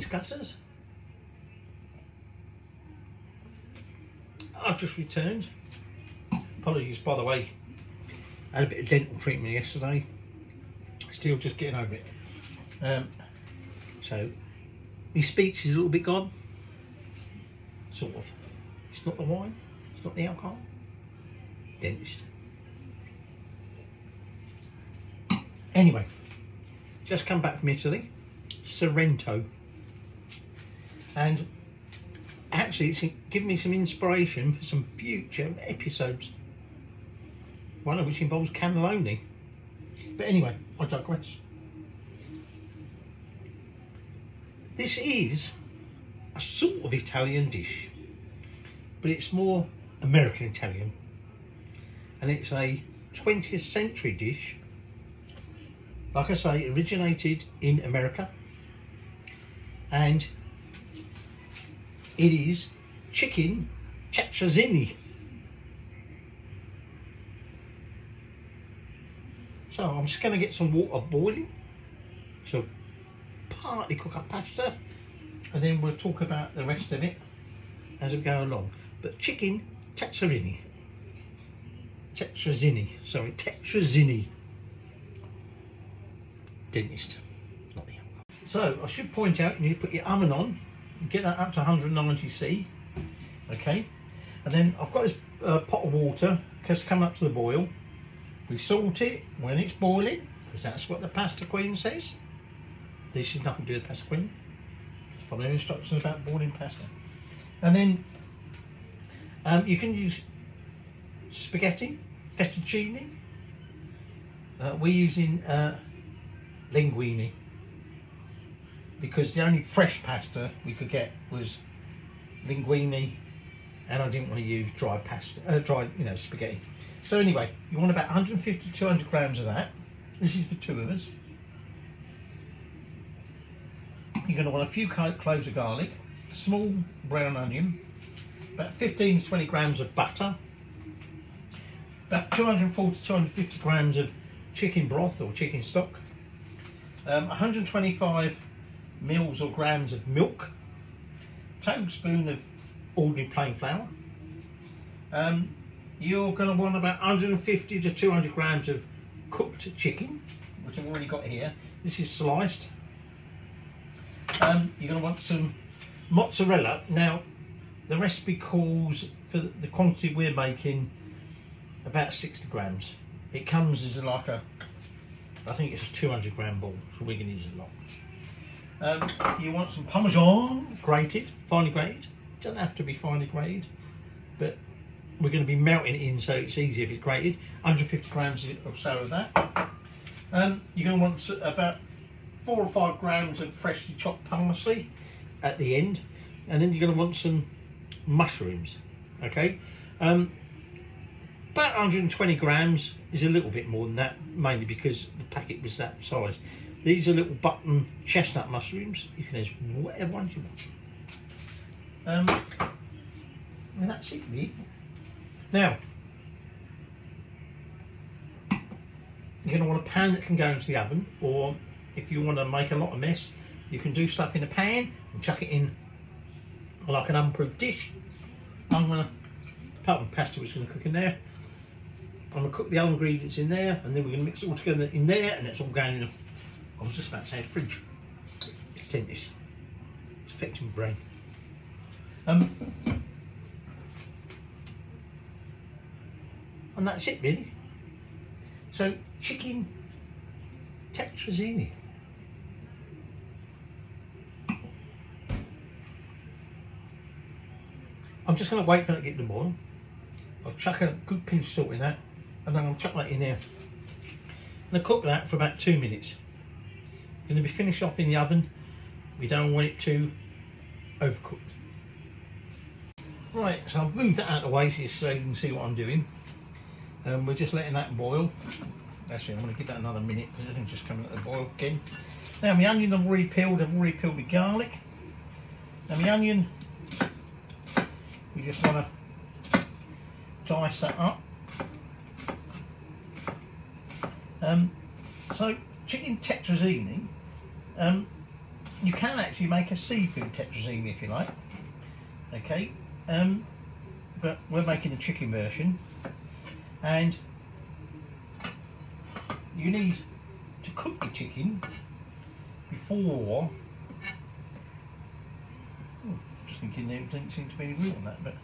Greetings, Gutters. I've just returned. Apologies, by the way. I had a bit of dental treatment yesterday. Still just getting over it. So, my speech is a little bit gone. Sort of. It's not the wine. It's not the alcohol. Dentist. Anyway, just come back from Italy. Sorrento. And actually it's given me some inspiration for some future episodes, one of which involves cannelloni. But anyway, I digress. This is a sort of Italian dish, but it's more American Italian, and it's a 20th century dish. Like I say, it originated in America, and it is Chicken Tetrazzini. So I'm just going to get some water boiling, so partly cook up pasta, and then we'll talk about the rest of it as we go along. But Chicken Tetrazzini. Tetrazzini. Dentist, not the alcohol. So I should point out, you need to put your oven on, you get that up to 190°C, okay, and then I've got this pot of water just coming up to the boil. We salt it when it's boiling, because that's what the pasta queen says. This is nothing to do with the pasta queen, just follow instructions about boiling pasta. And then you can use spaghetti, fettuccine. We're using linguine, because the only fresh pasta we could get was linguine, and I didn't want to use dry pasta, spaghetti. So anyway, you want about 150 to 200 grams of that. This is for two of us. You're going to want a few cloves of garlic, a small brown onion, about 15 to 20 grams of butter, about 240 to 250 grams of chicken broth or chicken stock, 125 mils or grams of milk, a tablespoon of ordinary plain flour. You're going to want about 150 to 200 grams of cooked chicken, which I've already got here. This is sliced. You're going to want some mozzarella. Now, the recipe calls for the quantity we're making about 60 grams. It comes as I think it's a 200 gram ball, so we're going to use a lot. You want some Parmesan grated, finely grated. It doesn't have to be finely grated, but we're going to be melting it in, so it's easy if it's grated. 150 grams or so of that. You're going to want about 4 or 5 grams of freshly chopped parsley at the end, and then you're going to want some mushrooms. Okay, about 120 grams is a little bit more than that, mainly because the packet was that size. These are little button chestnut mushrooms. You can use whatever ones you want. And that's it, really. Now, you're going to want a pan that can go into the oven, or if you want to make a lot of mess, you can do stuff in a pan and chuck it in like an unproof dish. I'm going to, apart from pasta which is going to cook in there, I'm going to cook the other ingredients in there, and then we're going to mix it all together in there, and it's all going in I was just about to say a fridge. It's dentist. It's affecting my brain. And that's it, really. So, Chicken Tetrazzini. I'm just going to wait for it to get to boil. I'll chuck a good pinch of salt in that, and then I'll chuck that in there. I'm going to cook that for about 2 minutes. Going to be finished off in the oven. We don't want it too overcooked. Right, so I've moved that out of the way so you can see what I'm doing. We're just letting that boil. Actually, I'm going to give that another minute because everything's just coming at the boil again. Now, my onion I've already peeled the garlic. Now, my onion, we just want to dice that up. So, Chicken Tetrazzini, you can actually make a seafood tetrazzini if you like. Okay, but we're making the chicken version, and you need to cook your chicken before. Just thinking there doesn't seem to be any room on that, but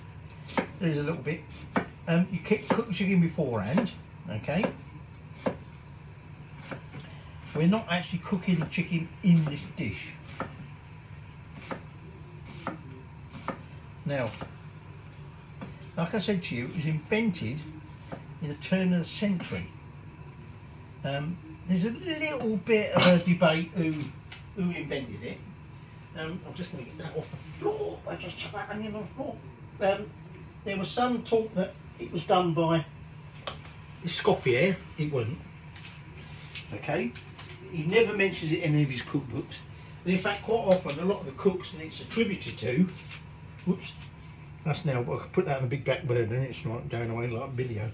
there is a little bit. You cook the chicken beforehand. Okay. We're not actually cooking the chicken in this dish. Now, like I said to you, it was invented in the turn of the century. There's a little bit of a debate who invented it. I'm just going to get that off the floor. I just chuck that onion on the floor. There was some talk that it was done by Escoffier. It wasn't. Okay. He never mentions it in any of his cookbooks. And in fact, quite often, a lot of the cooks that it's attributed to, whoops, that's now, I could put that on the big black bird and it's like going away like a video.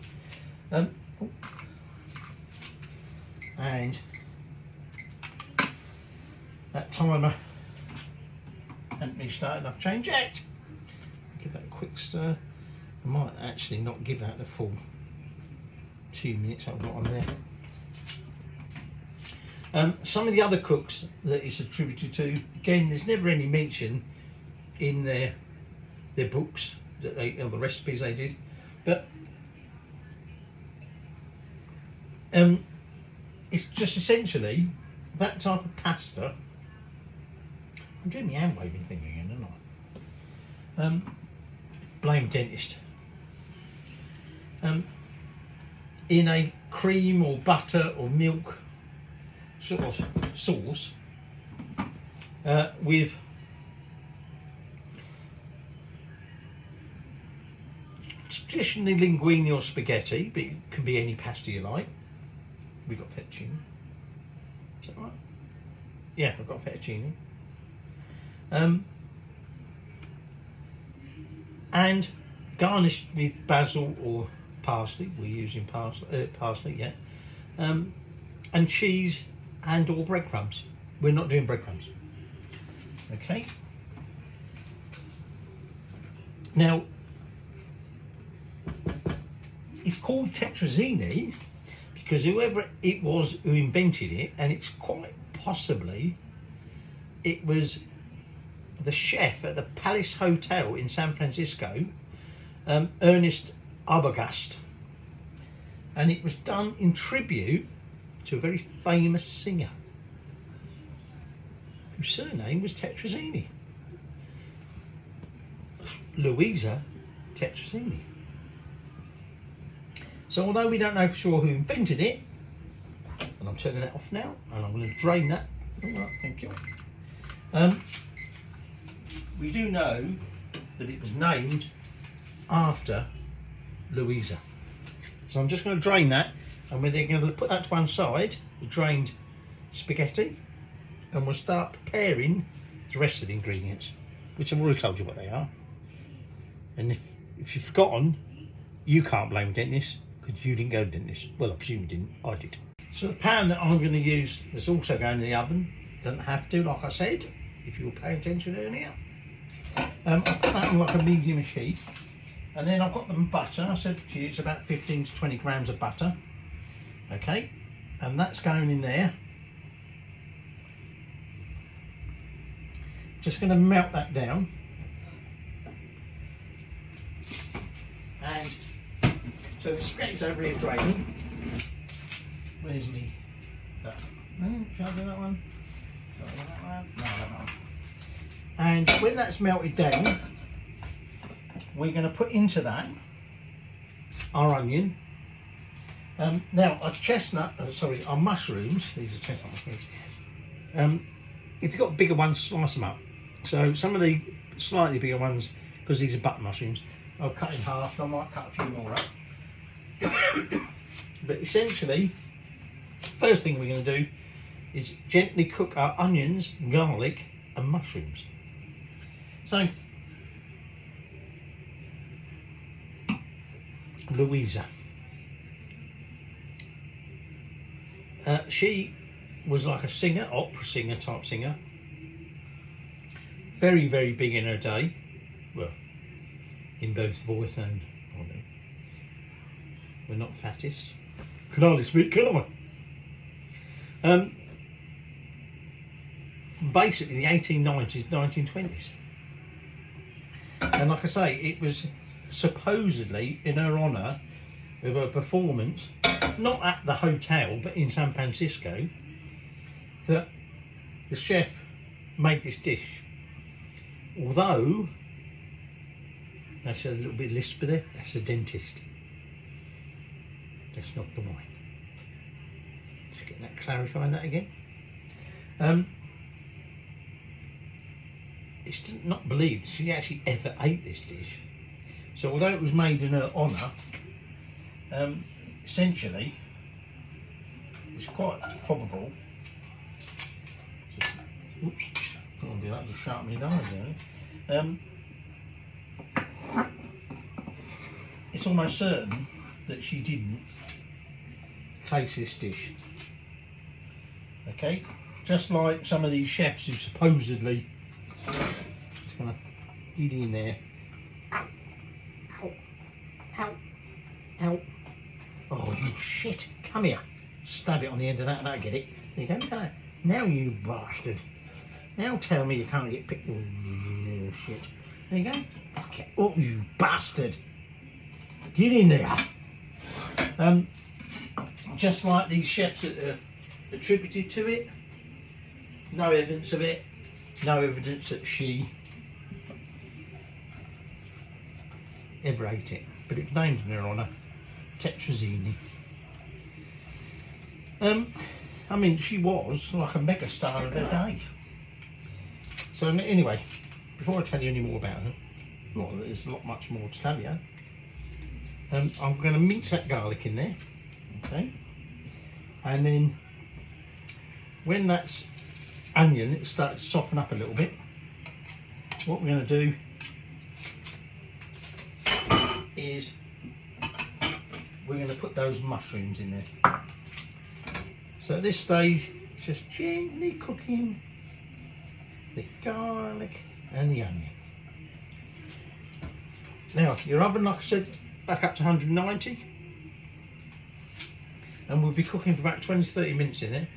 And that timer hadn't been started, I've changed it. Give that a quick stir. I might actually not give that the full 2 minutes I've got on there. Some of the other cooks that it's attributed to, again, there's never any mention in their books that they, or the recipes they did, but it's just essentially that type of pasta. I'm doing the hand waving thing again, aren't I? Blame dentist. In a cream or butter or milk sort of sauce with traditionally linguine or spaghetti, but it can be any pasta you like. We've got fettuccine. Is that right? Yeah, I've got fettuccine. And garnished with basil or parsley. We're using parsley, yeah. And cheese and or breadcrumbs. We're not doing breadcrumbs. Okay. Now, it's called Tetrazzini because whoever it was who invented it, and it's quite possibly it was the chef at the Palace Hotel in San Francisco, Ernest Arbogast, and it was done in tribute to a very famous singer whose surname was Tetrazzini, Luisa Tetrazzini. So although we don't know for sure who invented it, and I'm turning that off now, and I'm going to drain that. All right, thank you. We do know that it was named after Luisa. So I'm just going to drain that, and we're then going to put that to one side, the drained spaghetti, and we'll start preparing the rest of the ingredients, which I've already told you what they are. And if you've forgotten, you can't blame the dentist because you didn't go to the dentist. Well, I presume you didn't, I did. So the pan that I'm going to use is also going in the oven. Doesn't have to, like I said, if you were paying attention earlier. I'll put that on like a medium sheet, and then I've got the butter. I said to you it's about 15 to 20 grams of butter. Okay, and that's going in there. Just going to melt that down, and so the spaghetti's over here draining. Where's me? Shall I do that one? Shall I do that one? No, that one. And when that's melted down, we're going to put into that our onion. Now, our mushrooms, these are chestnut mushrooms. If you've got bigger ones, slice them up. So some of the slightly bigger ones, because these are button mushrooms, I'll cut in half, and I might cut a few more up. But essentially, first thing we're going to do is gently cook our onions, garlic and mushrooms. So, Luisa. She was like a singer, opera singer type singer, very, very big in her day. Well, in both voice and body. We're not fattest. Can hardly speak, can I? Basically the 1890s, 1920s. And like I say, it was supposedly in her honour of her performance, not at the hotel, but in San Francisco, that the chef made this dish. Although, now she has a little bit of lisp there, that's a dentist. That's not the wine. Just get that, clarifying that again. It's not believed she actually ever ate this dish. So although it was made in her honour, essentially, it's quite probable. Oops, I don't do that, just sharpen my eyes there. It's almost certain that she didn't taste this dish. Okay, just like some of these chefs who supposedly just gonna get in there. Ow, ow, ow, ow. Oh, you shit! Come here. Stab it on the end of that, and I'll get it. There you go. Now you bastard. Now tell me you can't get picked. Oh, shit. There you go. Fuck it. Oh, you bastard. Get in there. Just like these chefs that are attributed to it. No evidence of it. No evidence that she ever ate it. But it's named in her honour. Tetrazzini. I mean, she was like a mega star of her day. So anyway, before I tell you any more about her, well, there's a lot much more to tell you. I'm going to mince that garlic in there, okay? And then when that's onion, it starts to soften up a little bit. What we're going to do is we're going to put those mushrooms in there. So at this stage, just gently cooking the garlic and the onion. Now, your oven, like I said, back up to 190. And we'll be cooking for about 20 to 30 minutes in there.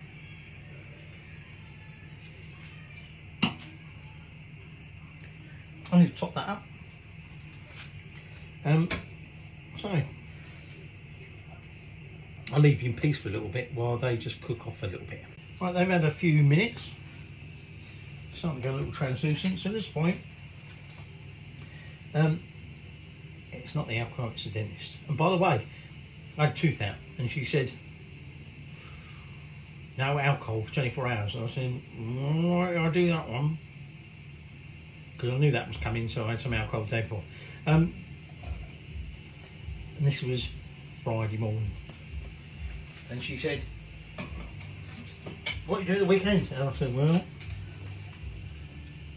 I need to top that up. So, I'll leave you in peace for a little bit while they just cook off a little bit. Right, they've had a few minutes. Starting to go a little translucent. So at this point, it's not the alcohol, it's the dentist. And by the way, I had a tooth out and she said, no alcohol for 24 hours. And I said, right, I'll do that one. Because I knew that was coming, so I had some alcohol the day before. And this was Friday morning. And she said, what do you do the weekend? And I said, well,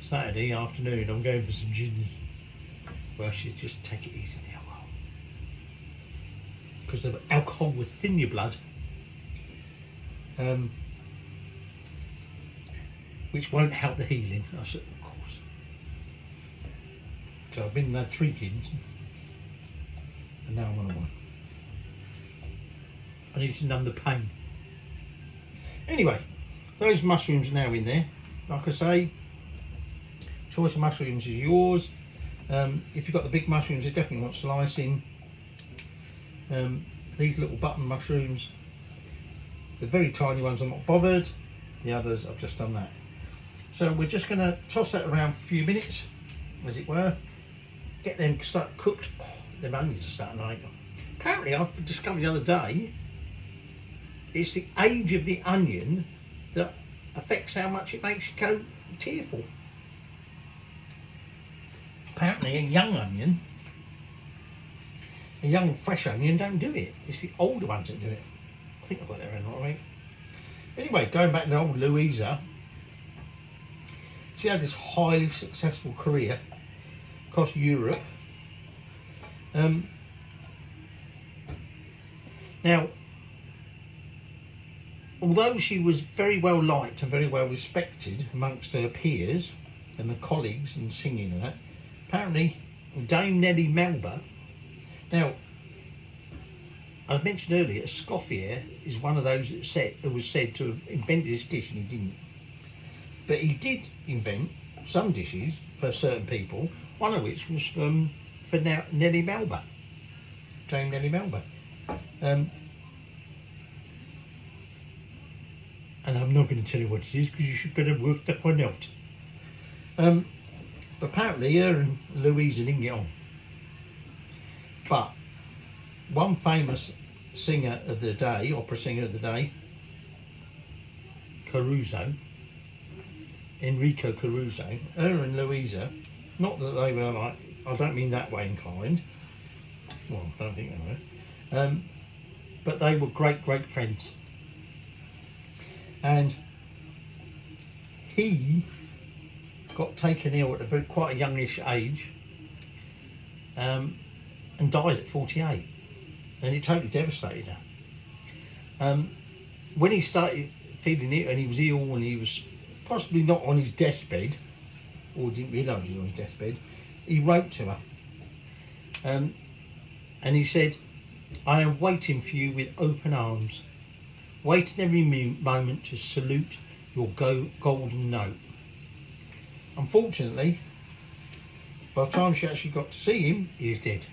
Saturday afternoon I'm going for some gin. Well, she said, just take it easy on the alcohol. Because the alcohol will thin your blood. Which won't help the healing. I said, of course. So I've been and had 3 gins. And now I'm on one. I need to numb the pain. Anyway, those mushrooms are now in there. Like I say, choice of mushrooms is yours. If you've got the big mushrooms, you definitely want slicing. These little button mushrooms, the very tiny ones, I'm not bothered. The others, I've just done that. So we're just going to toss that around for a few minutes, as it were. Get them start cooked. Oh, them onions are starting to like them. Apparently, I've discovered the other day, it's the age of the onion that affects how much it makes you go tearful. Apparently a young onion, a young fresh onion don't do it. It's the older ones that do it. I think I've got that right. Anyway, going back to old Luisa, she had this highly successful career across Europe. Now, although she was very well liked and very well respected amongst her peers and the colleagues and singing and that. Apparently, Dame Nellie Melba. Now, I mentioned earlier, Escoffier is one of those that was said to have invented this dish, and he didn't. But he did invent some dishes for certain people, one of which was for Nellie Melba, Dame Nellie Melba. And I'm not going to tell you what it is because you should better work that one out. Apparently, her and Luisa didn't get on. But one famous singer of the day, opera singer of the day, Enrico Caruso, her and Luisa, not that they were like, I don't mean that way inclined, well, I don't think they were, but they were great friends. And he got taken ill at quite a youngish age, and died at 48, and it totally devastated her. When he started feeling it, and he was ill, and he was possibly not on his deathbed, or didn't realise he was on his deathbed, he wrote to her, and he said, "I am waiting for you with open arms, waiting every moment to salute your golden note." Unfortunately, by the time she actually got to see him, he was dead.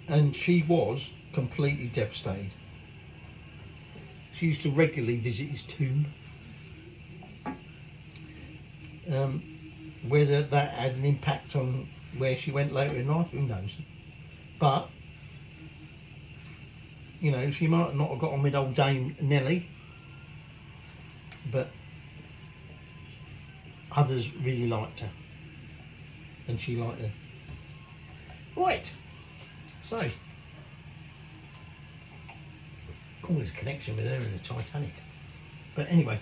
And she was completely devastated. She used to regularly visit his tomb. Whether that had an impact on where she went later in life, who knows? But, you know, she might not have got on with old Dame Nellie, but others really liked her, and she liked them. Right, so, there's a connection with her in the Titanic. But anyway,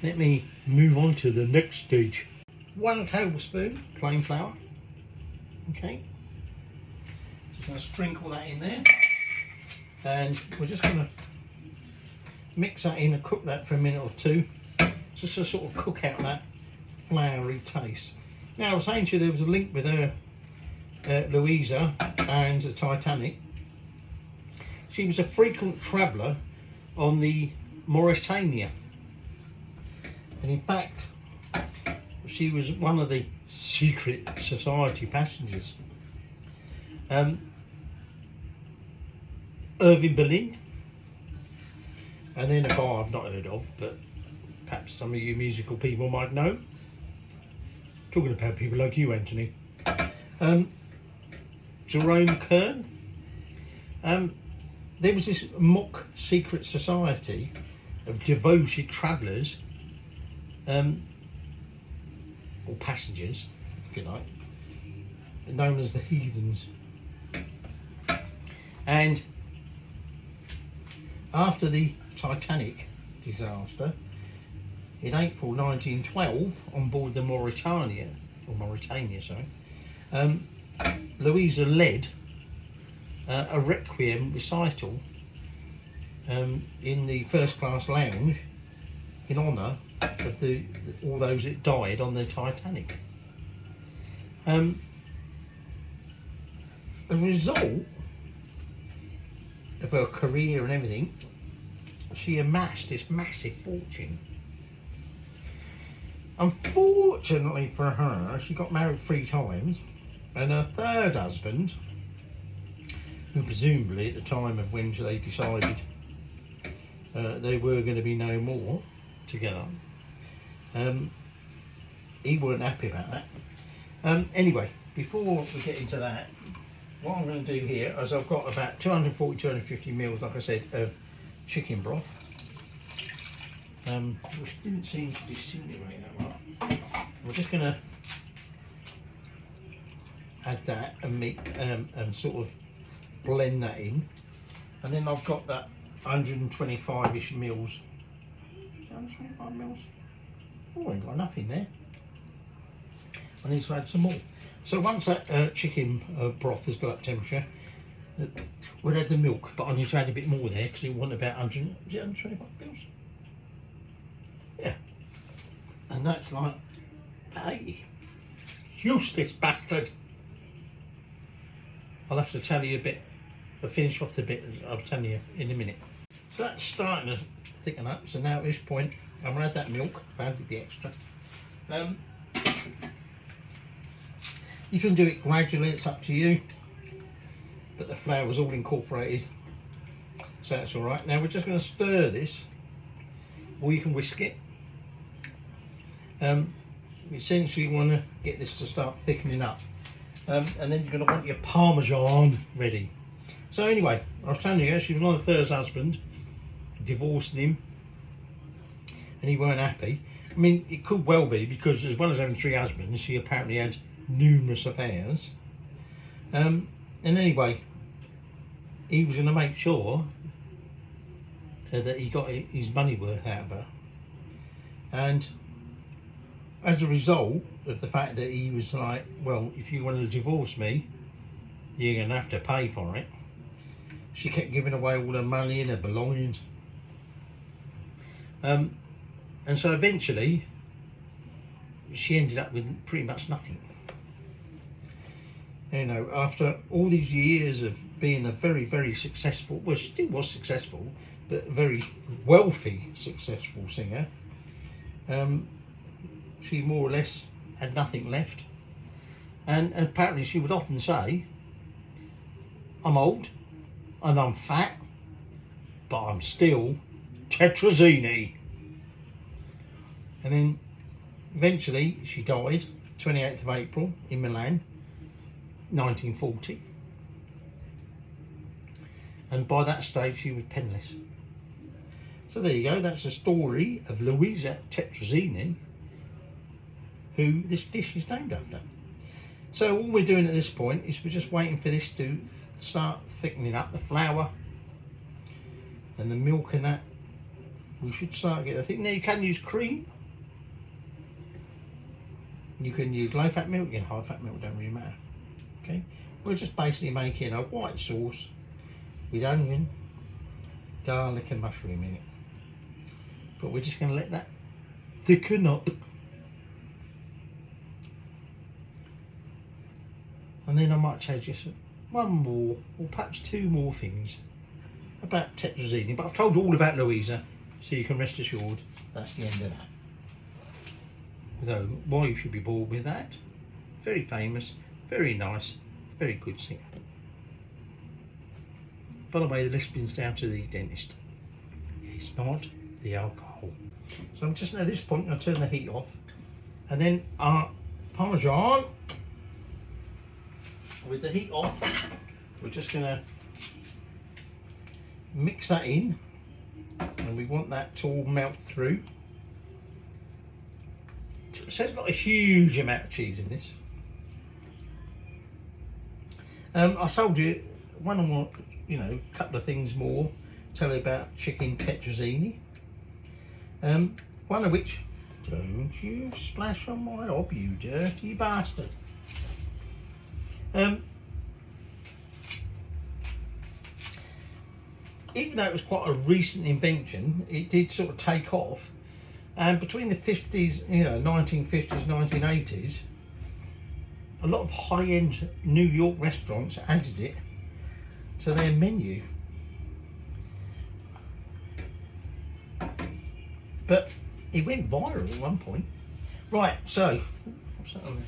let me move on to the next stage. 1 tablespoon plain flour. Okay, just going to sprinkle that in there, and we're just going to mix that in and cook that for a minute or two, just to sort of cook out that floury taste. Now, I was saying to you there was a link with her, Luisa, and the Titanic. She was a frequent traveller on the Mauritania, and in fact, she was one of the secret society passengers. Irving Berlin, and then a guy I've not heard of, but perhaps some of you musical people might know. Talking about people like you, Anthony. Jerome Kern. There was this mock secret society of devoted travellers, or passengers, if you like, known as the Heathens. And after the Titanic disaster, in April 1912, on board the Mauritania, Luisa led a requiem recital in the first class lounge in honour of all those that died on the Titanic. As a result of her career and everything, she amassed this massive fortune. Unfortunately for her, she got married 3 times, and her third husband, who presumably at the time of when they decided they were going to be no more together, he weren't happy about that. Anyway, before we get into that, what I'm going to do here is I've got about 240-250 mils, like I said, of chicken broth, which didn't seem to disintegrate that much. We're just going to add that and sort of blend that in, and then I've got that 125-ish mils. 125 mils? Oh, I ain't got enough in there. I need to add some more. So once that chicken broth has got up temperature, we'll add the milk, but I need to add a bit more there because we want about 125 mils. And that's like, hey, useless bastard. I'll have to tell you a bit, I'll finish off the bit I'll tell you in a minute. So that's starting to thicken up, so now at this point I'm going to add that milk, I've added the extra. You can do it gradually, it's up to you, but the flour was all incorporated, so that's alright. Now we're just going to stir this, or you can whisk it. You essentially want to get this to start thickening up, and then you're going to want your Parmesan ready. So anyway, I was telling you, she was on the first husband, divorcing him, and he weren't happy. I mean, it could well be, because as well as having 3 husbands, she apparently had numerous affairs. And anyway, he was going to make sure that he got his money worth out of her. And as a result of the fact that he was like, well, if you want to divorce me, you're going to have to pay for it. She kept giving away all her money and her belongings. And so eventually, she ended up with pretty much nothing. You know, after all these years of being a very, very successful, well, she still was successful, but a very wealthy, successful singer, she more or less had nothing left. And apparently she would often say, I'm old and I'm fat, but I'm still Tetrazzini. And then eventually she died 28th of April in Milan, 1940. And by that stage she was penniless. So there you go, that's the story of Luisa Tetrazzini, who this dish is named after. So all we're doing at this point is we're just waiting for this to start thickening up, the flour and the milk and that. We should start getting, I think now you can use cream. You can use low fat milk, you know, high fat milk, don't really matter. Okay, we're just basically making a white sauce with onion, garlic and mushroom in it. But we're just going to let that thicken up. And then I might tell you just one more, or perhaps 2 more things about Tetrazzini. But I've told you all about Luisa, so you can rest assured that's the end of that. Though, why you should be bored with that? Very famous, very nice, very good singer. By the way, the list down to the dentist. It's not the alcohol. So I'm just at this point going to turn the heat off, and then our Parmesan, with the heat off, we're just going to mix that in, and we want that to all melt through. So it's not a huge amount of cheese in this. I told you one more, you know, couple of things more. Tell you about Chicken Tetrazzini. One of which, don't you splash on my hob, you dirty bastard. Even though it was quite a recent invention, it did sort of take off. And between the 50s, you know, 1950s, 1980s, a lot of high-end New York restaurants added it to their menu. But it went viral at one point. Right, so, what's that on there?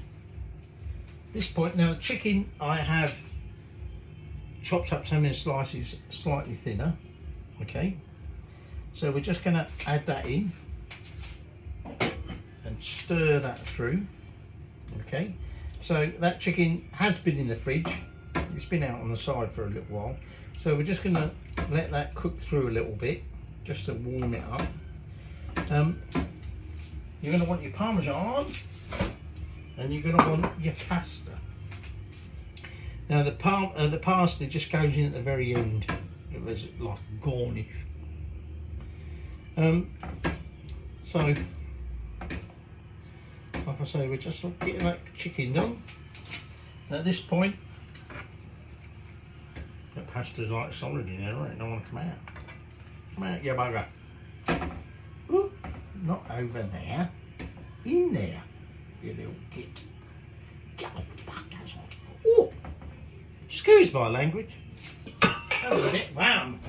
This point, now the chicken I have chopped up so many slices slightly thinner, okay? So we're just gonna add that in and stir that through, okay? So that chicken has been in the fridge, it's been out on the side for a little while, so we're just gonna let that cook through a little bit just to warm it up. You're gonna want your Parmesan and you're gonna want your pasta. Now the parsley just goes in at the very end. It was like garnish. So, like I say, we're just getting that chicken done. And at this point, the pasta's like solid in there, right? It don't want to come out. Come out, you bugger. Ooh, not over there. in there, you little git. Oh, fuck, that's hot. Oh, excuse my language. That was a bit wham.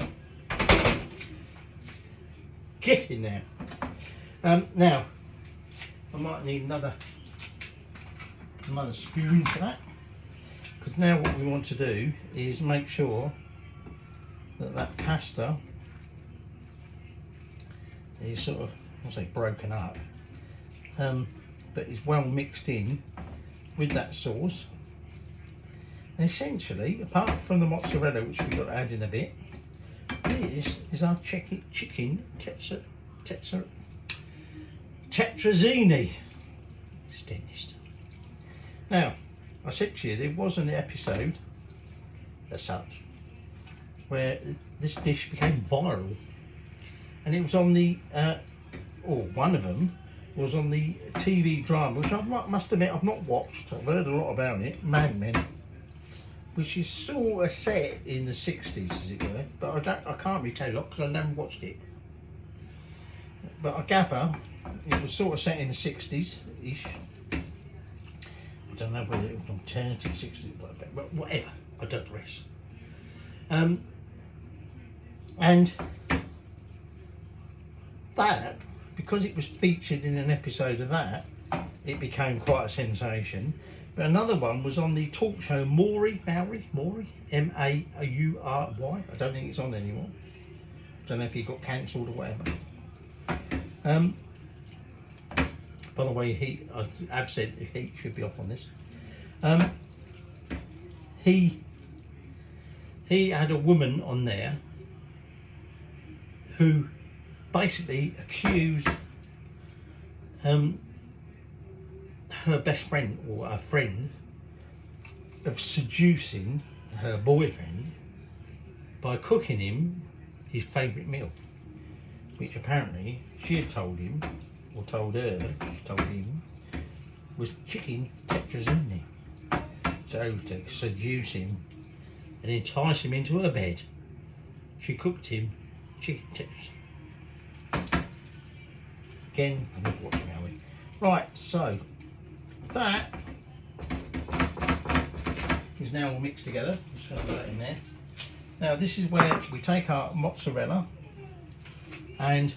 Get in there. Now, I might need another spoon for that. Because now what we want to do is make sure that pasta is sort of, I'll say broken up, but is well mixed in with that sauce. And essentially, apart from the mozzarella, which we've got to add in a bit, this is our chicken Tetrazzini. It's dentist. Now, I said to you, there was an episode as such where this dish became viral, and it was on the, or one of them was on the TV drama, which I must admit I've not watched. I've heard a lot about it, Mad Men, which is sort of set in the 60s, as it were, but I can't really tell you a lot because I never watched it. But I gather it was sort of set in the 60s-ish. I don't know whether it was alternative 60s, but whatever, I digress. And that, because it was featured in an episode of that, it became quite a sensation. But another one was on the talk show Maury, M-A-U-R-Y. I don't think it's on anymore. I don't know if he got cancelled or whatever. By the way, I've said he should be off on this. He had a woman on there who basically accused her best friend or a friend of seducing her boyfriend by cooking him his favourite meal, which apparently she had told him, or told her, she told him, was chicken tetrazzini. So to seduce him and entice him into her bed, she cooked him chicken tetrazzini. Again, I'm not watching, are we? Right, so that is now all mixed together. Just going to put that in there. Now this is where we take our mozzarella and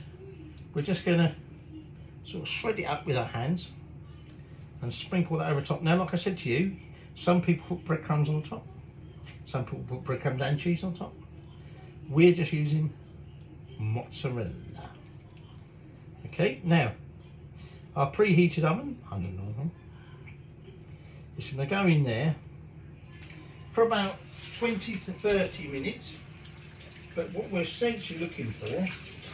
we're just going to sort of shred it up with our hands and sprinkle that over top. Now, like I said to you, some people put breadcrumbs on top, some people put breadcrumbs and cheese on top. We're just using mozzarella. Okay, now our preheated oven, 190, is going to go in there for about 20 to 30 minutes. But what we're essentially looking for,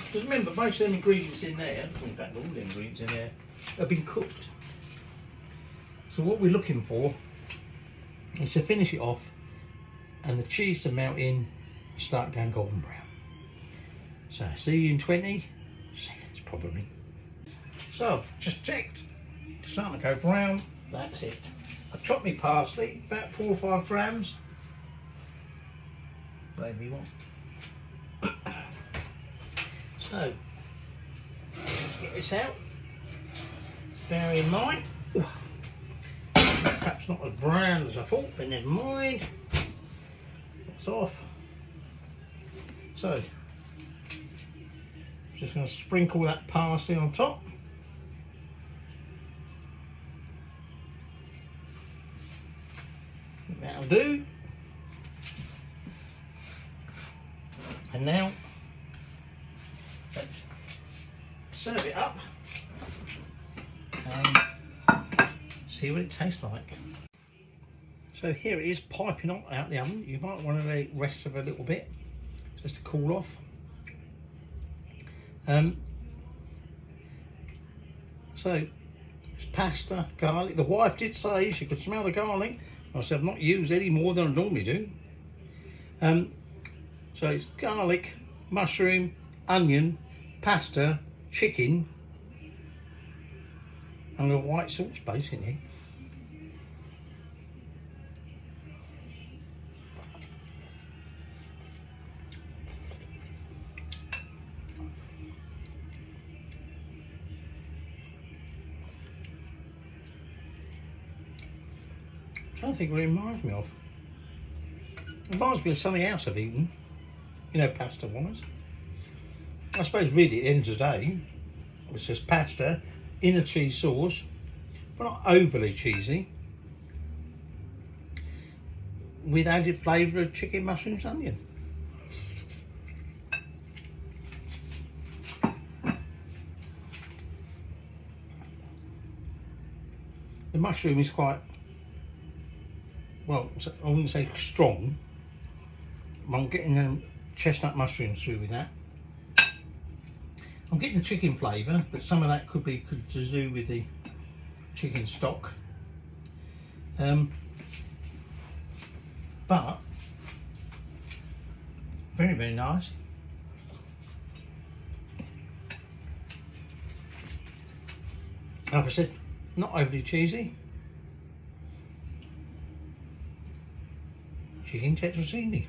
because remember, most of the ingredients in there, in fact all the ingredients in there, have been cooked. So what we're looking for is to finish it off and the cheese to melt in and start going golden brown. So see you in 20 seconds probably. So I've just checked, it's starting to go brown, that's it. I chopped my parsley, about 4 or 5 grams. Whatever you want. So, let's get this out. Bear in mind, perhaps not as brown as I thought, but never mind. It's off. So, just going to sprinkle that parsley on top. That'll do. And now, let's serve it up and see what it tastes like. So here it is piping out the oven. You might want to let it rest for a little bit just to cool off. So it's pasta, garlic. The wife did say she could smell the garlic. I said I've not used any more than I normally do. So it's garlic, mushroom, onion, pasta, chicken, and a white sauce basically. trying to think what it reminds me of. It reminds me of something else I've eaten, you know, pasta wise. I suppose really at the end of the day, it's just pasta in a cheese sauce, but not overly cheesy, with added flavour of chicken, mushrooms, onion. The mushroom is quite, well, I wouldn't say strong. I'm getting chestnut mushrooms through with that. I'm getting the chicken flavour, but some of that could to do with the chicken stock. But very, very nice. Like I said, not overly cheesy. Chicken Tetrazzini.